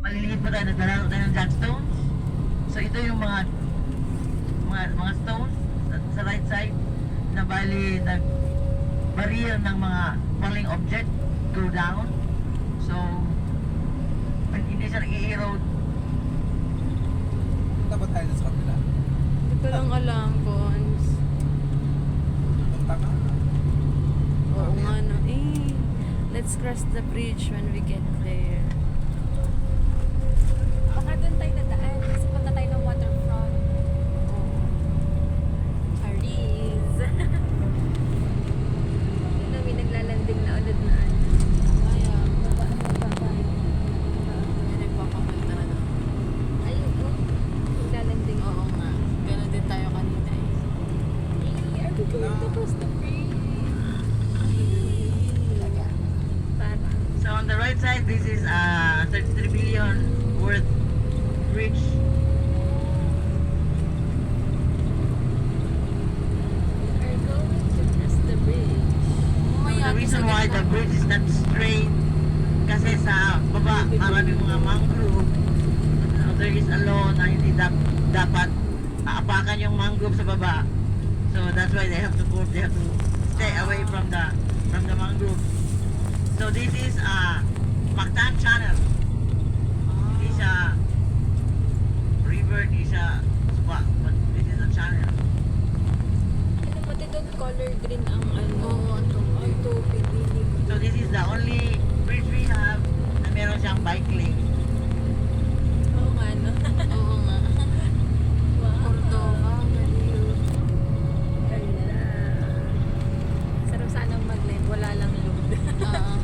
maliliit pa tayo, naglalaro tayo ng jackstones. So ito yung mga stones sa right side na bali nag-barrier ng mga falling object go down. So hindi siya nag-i-erode. Dapat tayo sa kabila. Hindi ko lang alam, Cons. Punta ka. Oo nga no. Let's cross the bridge when we get there. Baka doon tayo nadaan kasi punta tayo ng waterfront. Paris. Yun na, may naglalanding na ulit na ano. Kaya, Babaan na babaan. may nagpapapunta na na. Ayun po. Naglalanding. Oo nga. Ganun din tayo kanina eh. Are we going to cross the bridge? Para. So on the right side, this is 33 billion worth bridge. We are going to cross the bridge. The reason why the bridge is not straight kasi sa baba maraming mga mangrove. There is a law na hindi dapat aapakan yung mangrove sa baba. So that's why they have to stay away from the mangrove. So this is Mactan Channel. Hindi siya river, hindi siya spa, but this is a channel. Ano pati doon color green ang ano. Oo, ang tubig. Ang tubig. So this is the only bridge we have na meron siyang bike lane. Oo nga no. Oo nga. Wow. Cordova, Galiw. Ganda. Sarap sanang mag-live. Wala lang load. Oo.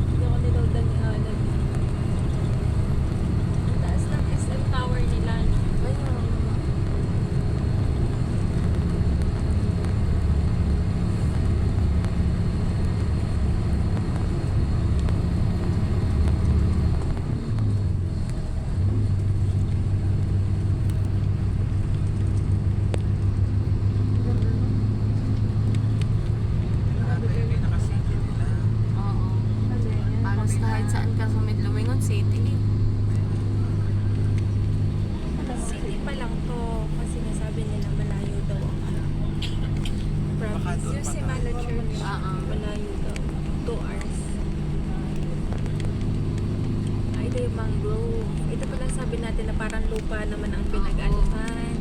Hindi ako niloadan ni Alan. Ang taas ng SM Tower nila. No? Ayun. May nakasiki nila. Oo. Ano yan? Halos kahit saan ka sa Lumingon City. City pa lang to. Kasi nasabi nila malayo daw ang ano. Baka Province. doon Yung pa Simala tayo. Church. Malayo daw. 2 hours. Ay, ito yung mangrove. Ito pala sabi natin na parang lupa naman ang pinag-anihan.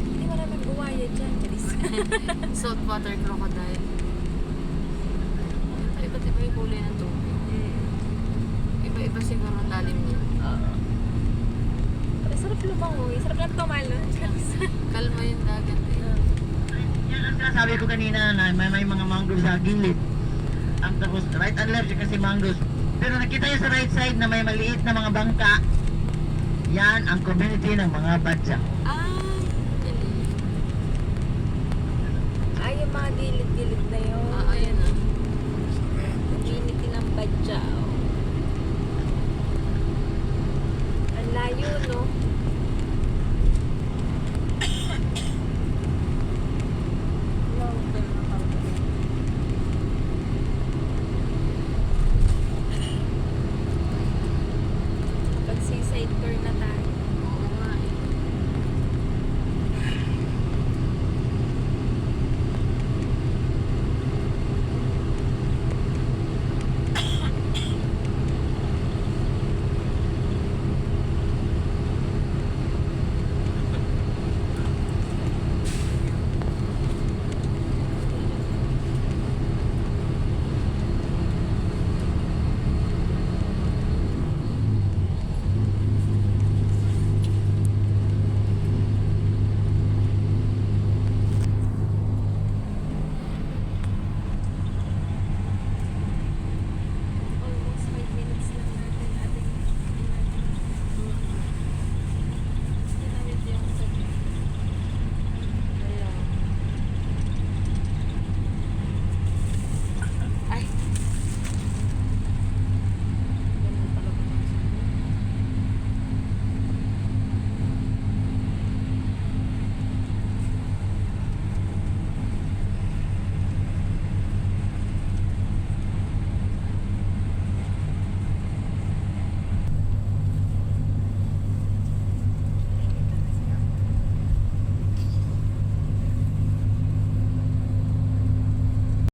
Hindi maraming buwaya dyan. Charis. Saltwater crocodile. Iba't iba yung kulay ng tubig. Iba-iba siguro ang lalim niya. Pero sarap lumangoy. Sarap lang tumalon. Charis. Kalma yung dagat eh. Yan ang sinasabi ko kanina na may mga mangroves sa gilid. Ang tapos right and left kasi mangroves. Pero nakita nyo sa right side na may maliit na mga bangka. Yan ang community ng mga badya. Ah, galing. Ay, yung mga gilid-gilid na yun. Ayan ah. Community ng Badjao.